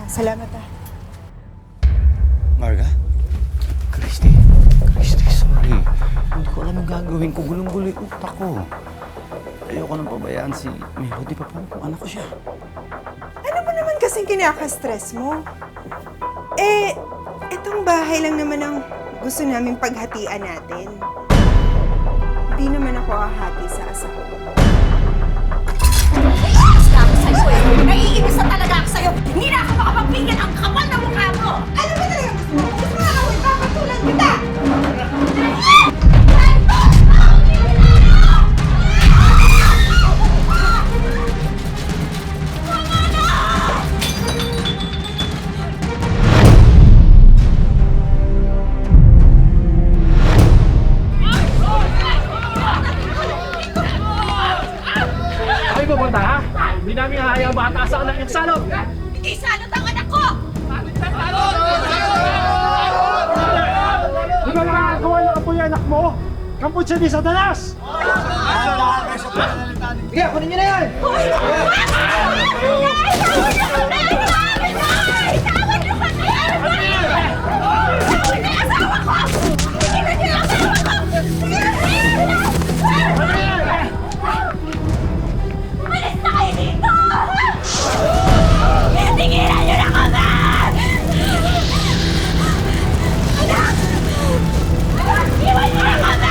Salamat ah. Marga? Christy, sorry. Hindi ko alam ang gagawin ko. Gulong-gulo yung utak ko. Ayoko nang pabayaan si Melody. Paano kung anak ko siya? Ano ba naman kasing kinaka-stress mo? Itong bahay lang naman ang gusto naming paghatian natin. Hindi naman ako hahati sa asawa. Naiinis na talaga ako sa'yo! Hindi na ako makapagpigil ang kapal na mukha mo! Ano ba talaga gusto mo? Gusto mo ako ipapatulan kita! Ay, pupunta ha? Hindi namin hahayang bata sa anak yung salot! Hindi salot ang anak ko! Di ba nakakagawa ng apoy anak mo? Kampun siya ni Satanas! Sige, kunin niyo na yan! Alis na kayo dito! Tigilan niyo na kami! Anak! Anak! Iwan niyo na kami!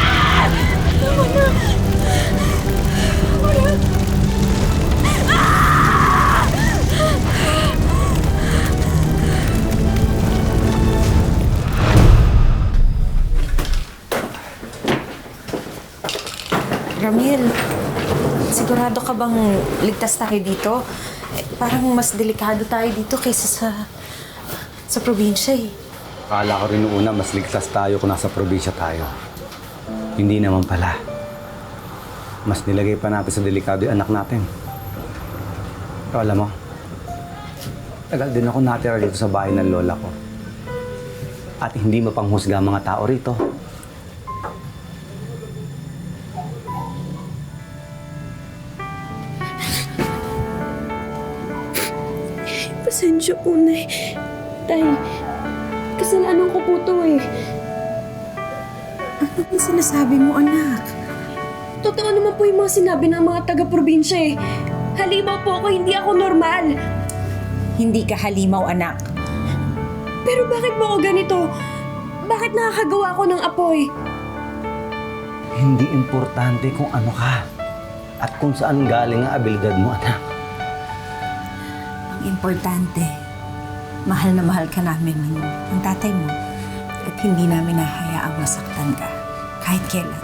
Ramil, sigurado ka bang ligtas tayo dito? Parang mas delikado tayo dito kaysa sa probinsya eh. Akala ko rin noong una, mas ligtas tayo kung nasa probinsya tayo. Hindi naman pala. Mas nilagay pa natin sa delikado yung anak natin. Pero alam mo, tagal din ako natira dito sa bahay ng lola ko. At hindi mapanghusga ang mga tao rito. Pasensya po, Nay. Tay, kasalanan ko po to eh. Ano yung sinasabi mo, anak? Totoo naman po yung mga sinabi ng mga taga-probinsya eh. Halimaw po ako, hindi ako normal. Hindi ka halimaw, anak. Pero bakit mo ako ganito? Bakit nakakagawa ako ng apoy? Hindi importante kung ano ka at kung saan galing ang abilidad mo, anak. Ang importante, mahal na mahal ka namin ng tatay mo at hindi namin nahayaang masaktan ka kahit kailan.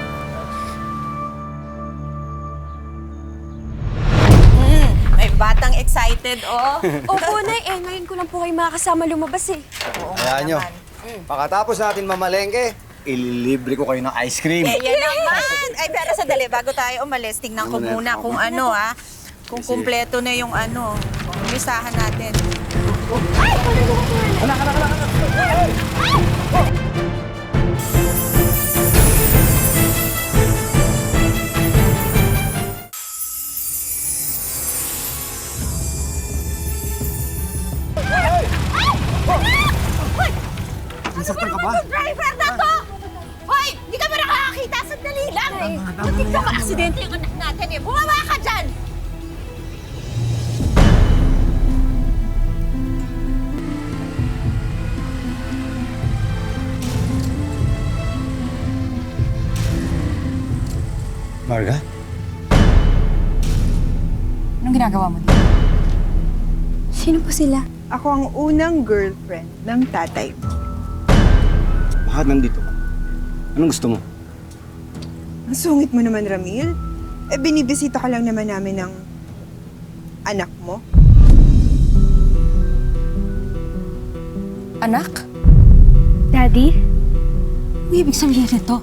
May batang excited, oh. Opo, Nay. Ngayon ko lang po kayo makakasama lumabas eh. Oo, Hayaan nyo. naman. Pagkatapos natin mamalengke, ililibre ko kayo ng ice cream. Yan naman! Ay, pero sandali, bago tayo umalis, tingnan ko muna kung ano, ha? Kung kumpleto na yung ano, listahan natin. Nasaktan ka ba? Driver na to! Hoy! Hindi ka ba nakakakita? Sandali lang! Butik ka ma-aksidente yung anak natin eh! Bumaba ka dyan! Marga? Anong ginagawa mo dito? Sino po sila? Ako ang unang girlfriend ng tatay mo. Bakit nandito ka? Anong gusto mo? Ang sungit mo naman, Ramil. Binibisita ka lang naman namin ng anak mo. Anak? Daddy? Ano ibig sabihin nito?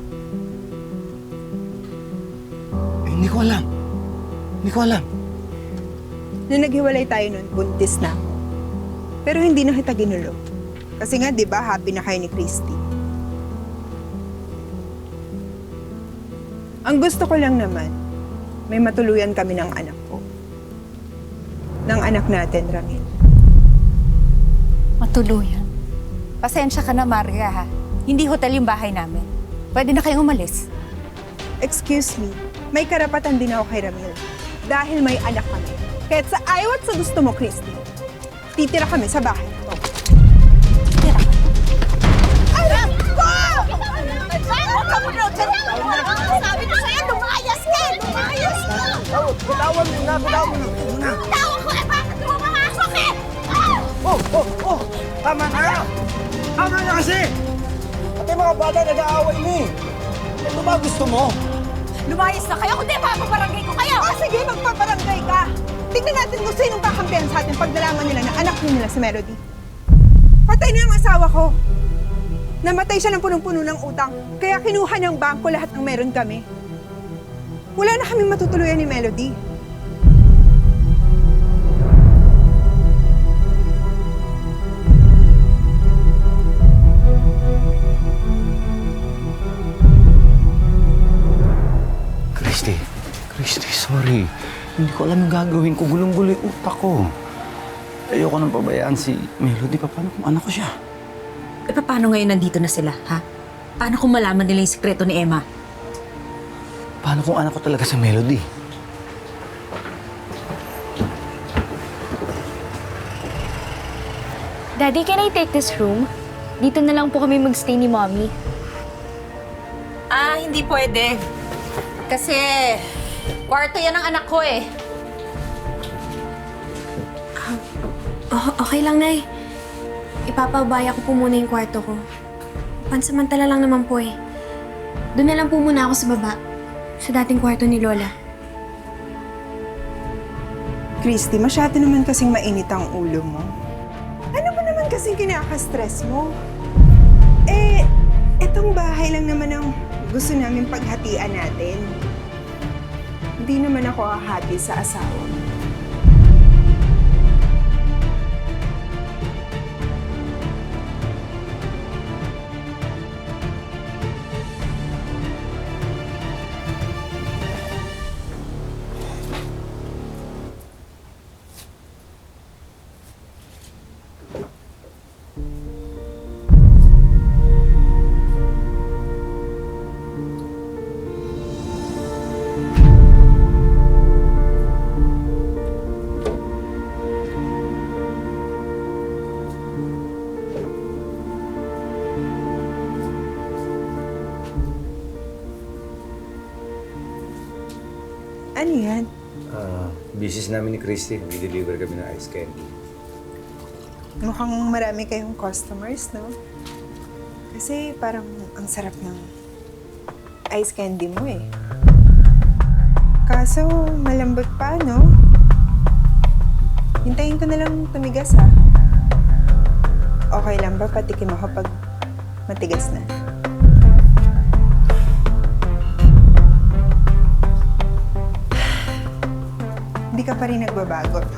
Hindi ko alam. Hindi ko alam. Nung naghiwalay tayo nun, buntis na ako. Pero hindi na kita ginulo. Kasi nga, di ba, happy na kayo ni Christy. Ang gusto ko lang naman, may matuluyan kami ng anak ko. Ng anak natin, Ramil. Matuluyan. Pasensya ka na, Maria, ha? Hindi hotel yung bahay namin. Pwede na kayong umalis. Excuse me, may karapatan din ako kay Ramil. Dahil may anak kami. Kahit sa ayaw at sa gusto mo, Christy, titira kami sa bahay na to. Tira ka. Alam ko! Huwag ka muna dyan! Sabi ko sa'yo, lumayas ka! Lumayas ka! Bitawan mo na, bitawan mo na. Tawag ko eh! Bakit mo mamasok eh? Oh! Tama na! Tama na kasi! Pati mga bata nag-aaway na eh. Ito ba gusto mo? Lumayas na kayo, kundi papabarangay ko kayo! Sige, magpaparangay ka! Tignan natin kung sinong kakampihan sa atin pag nalaman nila na anak nila si Melody. Patay na ang asawa ko. Namatay siya ng punong-puno ng utang, kaya kinuha ng bangko lahat ng meron kami. Wala na kami matutuluyan ni Melody. Christy, sorry. Hindi ko alam yung gagawin ko. Gulong-gulo yung utak ko. Ayoko nang pabayaan si Melody. Paano kung anak ko siya? E paano ngayon nandito na sila, ha? Paano kung malaman nila yung sikreto ni Emma? Paano kung anak ko talaga si Melody? Daddy, can I take this room? Dito na lang po kami magstay ni Mommy. Hindi pwede. Kasi kwarto yan ng anak ko eh. Oh, okay lang, Nay. Ipapabaya ko po muna yung kwarto ko. Pansamantala lang naman po eh. Doon na lang po muna ako sa baba. Sa dating kwarto ni Lola. Christy, masyado naman kasing mainit ang ulo mo. Ano mo naman kasing kinaka-stress mo? Etong bahay lang naman ang gusto namin paghatian natin. Hindi naman ako hahati sa asawa mo. Ano yan? Business namin ni Christy. Nag-deliver kami ng ice candy. Mukhang marami kayong customers, no? Kasi parang ang sarap ng ice candy mo eh. Kaso malambot pa, no? Hintayin ko na lang tumigas, ha? Okay lang ba patikim ako pag matigas na? Hindi ka pa rin nagbabago, no?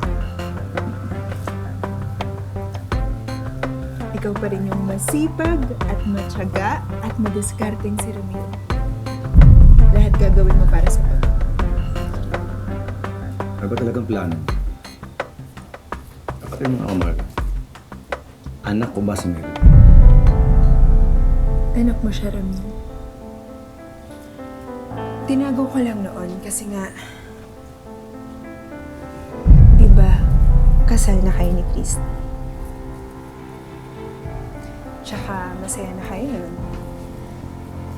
Ikaw pa rin yung masipag at matyaga at madiskarteng si Ramil. Lahat gagawin mo para sa pamilya. Ano ba talagang plano? Kapatid mo ako, Mark. Anak ko ba si Melody? Anak mo siya, Ramil. Tinago ko lang noon kasi nga, di ba, kasal na kayo ni Christy. Tsaka masaya na kayo nun.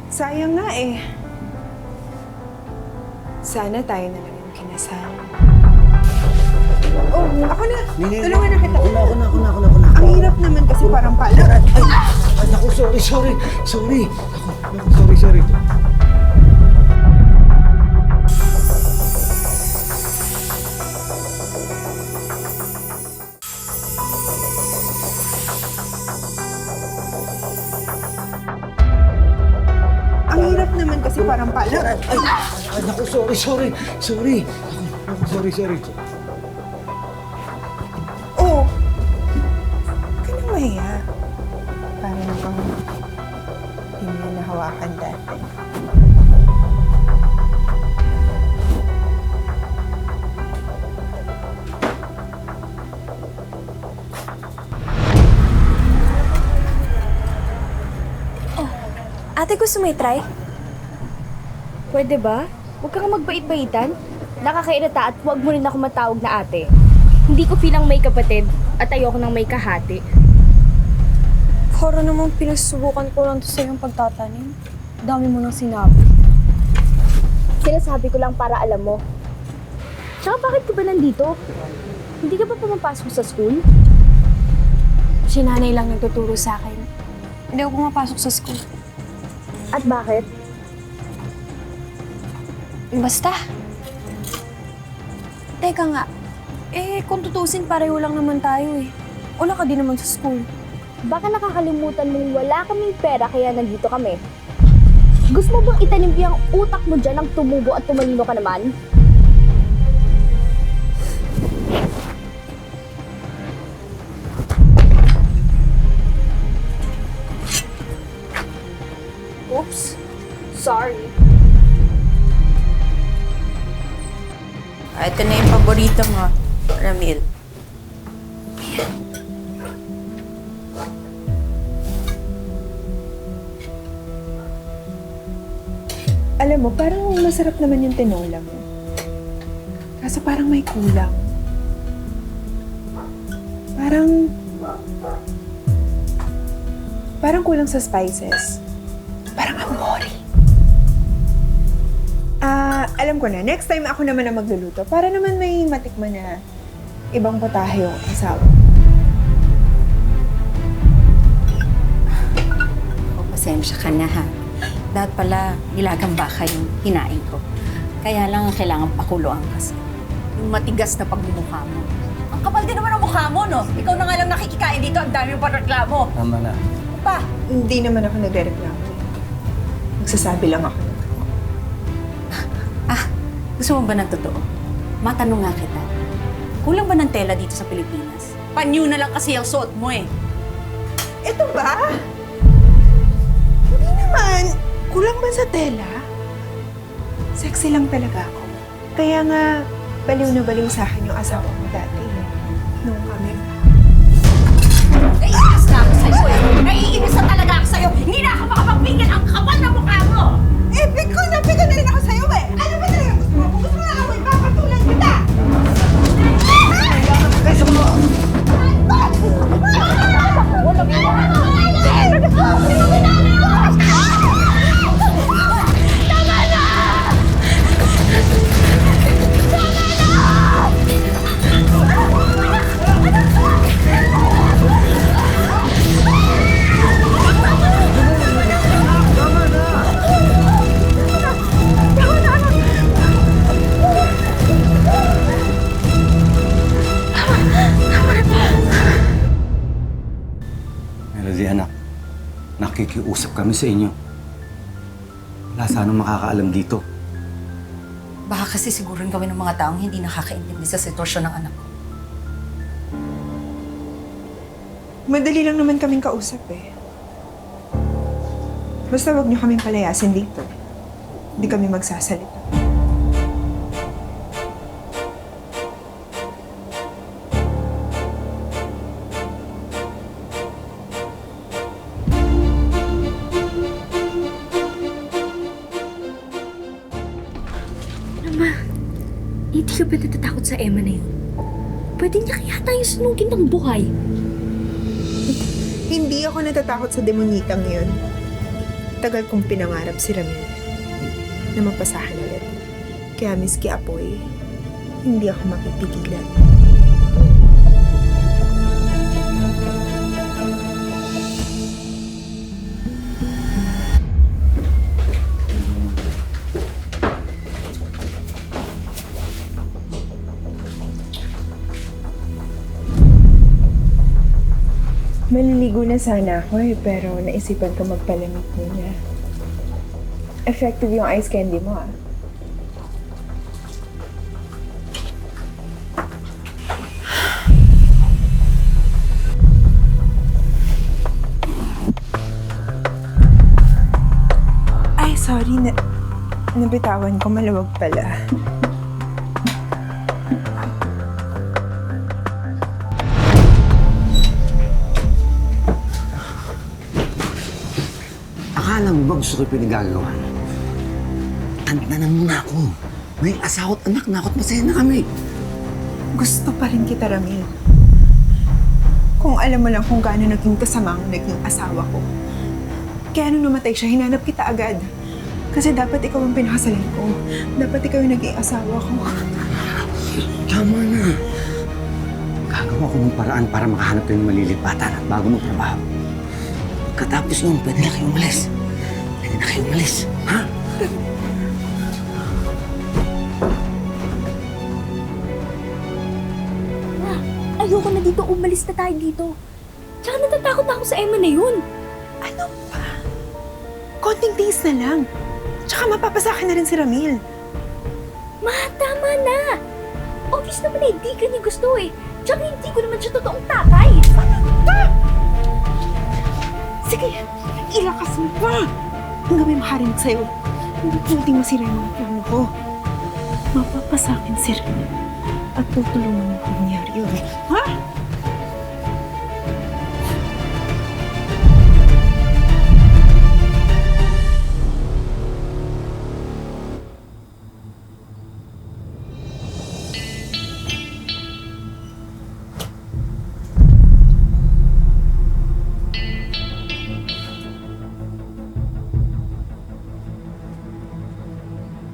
Sayang nga eh. Sana tayo na lang yung kinasal. Oh, ako na! Tulungan na kita. Ako na. Ang hirap naman kasi parang pala. Ay, naku, sorry. Naku, sorry. Ang hirap naman kasi parang pala. Ay, naku, sorry. Naku, sorry. Oh! Huwag ka nang mahiya. Parang bang hindi mo na nahawakan dati. Ate, gusto mo i-try? Pwede ba? Huwag kang magbait-baitan. Nakakairita at huwag mo rin ako matawag na ate. Hindi ko pilang may kapatid at ayoko nang may kahati. Para namang pinagsubukan ko lang to sa iyong pagtatanim. Dami mo nang sinabi. Sinasabi ko lang para alam mo. Tsaka bakit ka ba nandito? Hindi ka ba pumapasok sa school? Si nanay lang nagtuturo sa akin. Hindi ako pumapasok sa school. At bakit? Basta. Teka nga, kung tutusin pareho lang naman tayo eh. Wala ka din naman sa school. Baka nakakalimutan mong wala kaming pera kaya nandito kami. Gusto mo bang itanim yung utak mo dyan ng tumubo at tumalino ka naman? Oops. Sorry. Ito na yung paborito mo, Ramil. Alam mo, parang masarap naman yung tinola mo. Kaso parang may kulang. Parang kulang sa spices. Parang amori. Alam ko na, next time ako naman ang magluluto para naman may matikman na ibang putahe yung asawa. O, pasensya ka na ha. Dapat pala, nilagang baka yung hinain ko. Kaya lang kailangan pakuluan kasi. Yung matigas na pagmumukha mo. Ang kapal din naman ang mukha mo, no? Ikaw na nga lang nakikikain dito, ang dami mo pa reklamo. Tama na. Pa! Hindi naman ako nagrereklamo. Nagsasabi lang ako. Gusto mo ba ng totoo? Matanong nga kita. Kulang ba ng tela dito sa Pilipinas? Panyo na lang kasi ang suot mo eh. Ito ba? Hindi naman. Kulang ba sa tela? Sexy lang talaga ako. Kaya nga, baliw na baliw sa akin yung asawa mo dati. Nung kami. Naiinis na ako sa'yo eh. Naiinis na talaga ako sa'yo. Hindi na ako makapagpigil ang kapal na mukha mo. Pikon na rin ako sa'yo eh! Ano ba talaga gusto mo? Kung gusto mo na ako, ipapatulan kita! Melody, anak. Nakikiusap kami sa inyo. Wala sanang makakaalam dito. Baka kasi sigurin kami ng mga taong hindi nakakaintindi sa sitwasyon ng anak ko. Madali lang naman kaming kausap eh. Basta wag niyo kaming palayasin dito. Hindi kami magsasalita. Hindi ka ba natatakot sa Emma na yun? Pwede niya kaya tayong sunugin ng buhay. Hindi ako natatakot sa demonitang yun. Tagal kong pinangarap si Ramil na mapasahan ulit. Kaya miski apoy, hindi ako mapipigilan. Maliligo na sana ako eh, pero naisipan ko magpalamig muna. Effective yung ice candy mo ah. Ay, sorry. Nabitawan ko, maluwag pala. Akala mo ba gusto ko yung pinagagawa? Tanda na muna ako. May asawa at anak na ako at masaya na kami. Gusto pa rin kita, Ramil. Kung alam mo lang kung gaano naging kasama ang naging asawa ko. Kaya nung namatay siya, hinanap kita agad. Kasi dapat ikaw ang pinakasalan ko. Dapat ikaw yung naging asawa ko. Tama na. Gagawa ko ng paraan para makahanap kayo ng malilipatan at bago magtrabaho. Pagkatapos nun, pwede na kayo umalis. Pwede na kayo umalis. Ha? Ayoko na dito, umalis na tayo dito. Tsaka natatakot na ako sa Emma na yun. Ano pa? Konting tiis na lang. Tsaka mapapasakin na rin si Ramil. Ma, tama na. Obvious naman na hindi ka niya gusto eh. Tsaka hindi ko naman siya totoong tatay. Sige, ilakas mo pa. Hanggang may makarinig sa'yo. Hindi mo sila yung mga plano ko. Mapapasakin si Ramil. At tutulungan mo kung nangyari yun. Ha?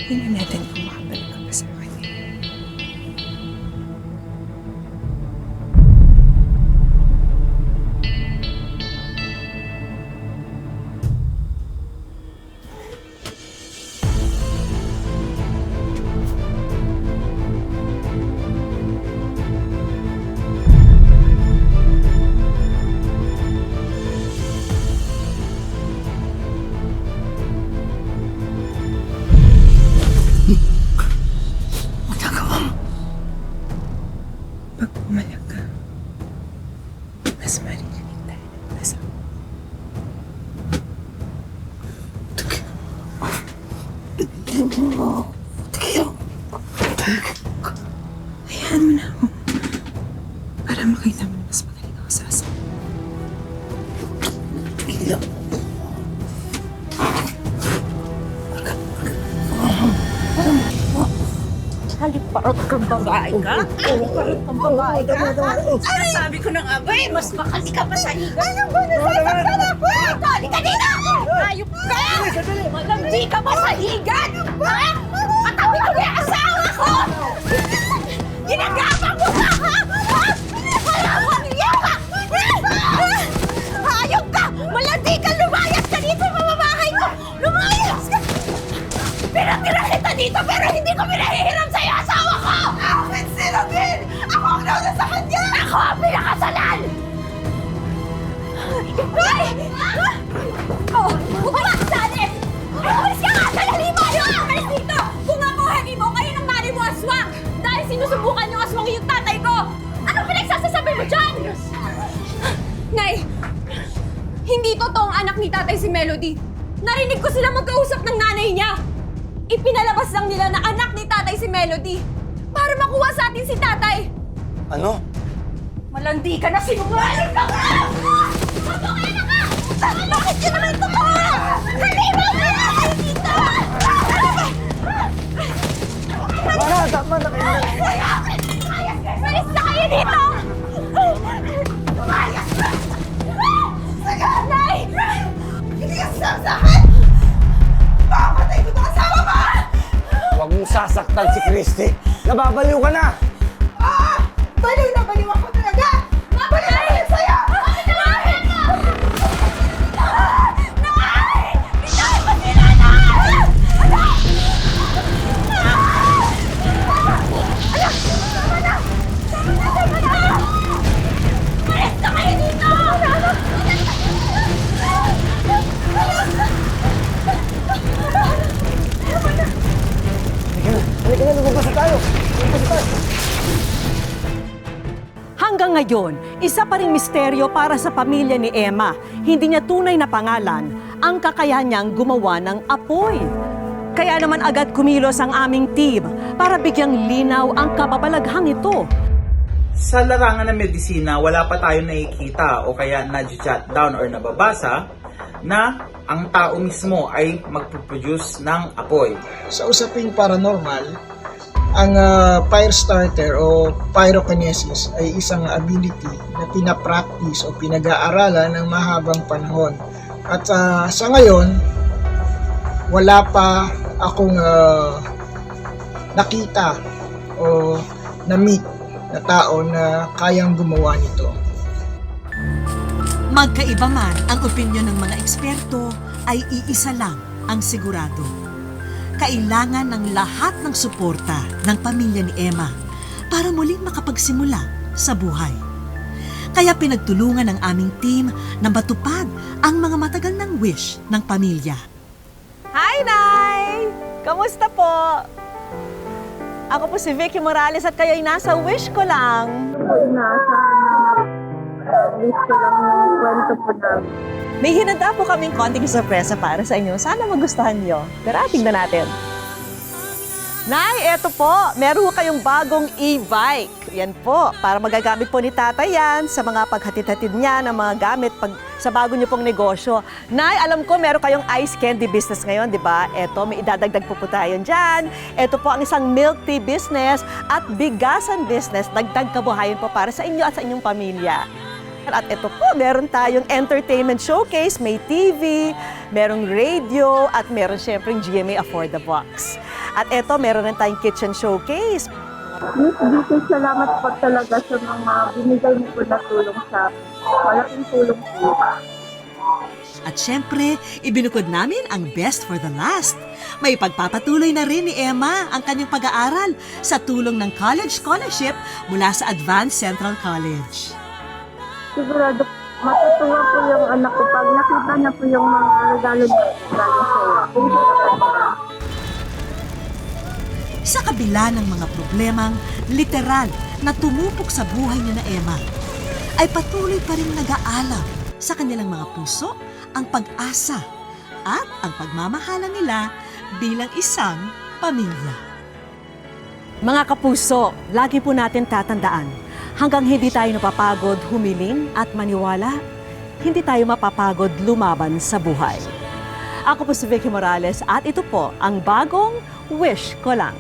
Tingnan natin kung makabalik ka pa sa akin. Pag pumalag ka, mas marinig tayo ng asawa. Hayaan mo na ako. Para makita mo na mas magaling ako sa asawa. Haliparot kang babae ka? Haliparot kang babae ka? Sabi ko na nga ba eh, mas makali ka pa sa higa. Ano ba? Nasasaktan ako! Halika dito! Ayop ka! Malandi ka ba sa higan? Ha? Katabi ko na yung asawa ko! Ginagapang mo ka, ha? Wala akong iya ka! Ayop ka! Malandi ka! Lumayas ka dito sa babahay ko! Lumayas ka! Pinatira kita dito pero hindi ko pinahihiram sa'yo asawa ko! Akin si Ramil! Ako ang nauna sa kanya! Ako ang pinakasalan! Ay! Oh! Umalis ka, Anis! Umalis ka nga! Dali mo! Umalis dito! Kung akuhanin mo, kayo ng mari mo aswang! Dahil sinusubukan yung aswang yung tatay ko! Ano pinagsasasabi mo dyan? Nay! Hindi totoong anak ni tatay si Melody. Narinig ko sila magkausap ng nanay niya. Ipinalabas lang nila na anak ni tatay si Melody para makuha sa atin si tatay. Ano? Malandi ka na! Sinungaling ka nga! Mabukay ka! Bakit ka naman totoo? Halima mo na! Dito! Tama na kayo. Malis na kayo dito! Lumayas ka! Nay! Hindi ka sasama sa akin! Papatay ko itong asawa mo! Huwag mong sasaktan si Christy. Nababaliw ka na. Baliw na baliw ako talaga! Mabalik na kayo sa'yo! Bakit mo? Nay! Bitahin mo sila, Nay! Malis na kayo dito! Halika na, lumabas na tayo. Hanggang ngayon, isa pa ring misteryo para sa pamilya ni Emma. Hindi niya tunay na pangalan ang kakayahan niyang gumawa ng apoy. Kaya naman agad kumilos ang aming team para bigyang linaw ang kababalaghang ito. Sa larangan ng medisina, wala pa tayong nakikita o kaya na-jot down or nababasa na ang tao mismo ay magpo-produce ng apoy. Sa usaping paranormal, ang fire starter o pyrokinesis ay isang ability na pinapractice o pinag-aaralan ng mahabang panahon. At sa ngayon, wala pa akong nakita o na-meet na tao na kayang gumawa nito. Magkaiba man ang opinyon ng mga eksperto, ay iisa lang ang sigurado. Kailangan ng lahat ng suporta ng pamilya ni Emma para muling makapagsimula sa buhay. Kaya pinagtulungan ng aming team na matupad ang mga matagal ng wish ng pamilya. Hi, Nay! Kamusta po? Ako po si Vicky Morales at kayo'y nasa Wish Ko Lang. Wish ko lang yung kwento po namin. May hinanda po kaming konting sorpresa para sa inyo. Sana magustuhan nyo. Pero tingnan natin. Nay, eto po. Meron ko kayong bagong e-bike. Yan po. Para magagamit po ni tatay yan sa mga paghatid-hatid niya ng mga gamit sa bago niyo pong negosyo. Nay, alam ko meron kayong ice candy business ngayon, di ba? Eto, may idadagdag po tayo dyan. Eto po ang isang milk tea business at bigasan business. Dagdag kabuhayan po para sa inyo at sa inyong pamilya. At ito po, meron tayong entertainment showcase, may TV, merong radio, at meron syempre yung GMA Afford the Box. At ito, meron rin tayong kitchen showcase. Miss Vicky, salamat po talaga sa mga binigay niyo po na tulong sa amin. Malaking tulong po. At syempre, ibinukod namin ang best for the last. May pagpapatuloy na rin ni Emma ang kanyang pag-aaral sa tulong ng college scholarship mula sa Advanced Central College. Sigurado, matutuwa po yung anak ko pag nakita niya po yung mga regalo niya galing sa'yo. Sa kabila ng mga problemang literal na tumupok sa buhay ni na Emma, ay patuloy pa rin nag-aalam sa kanilang mga puso ang pag-asa at ang pagmamahala nila bilang isang pamilya. Mga kapuso, lagi po natin tatandaan, hanggang hindi tayo napapagod humiling at maniwala, hindi tayo mapapagod lumaban sa buhay. Ako po si Vicky Morales at ito po ang bagong Wish Ko Lang.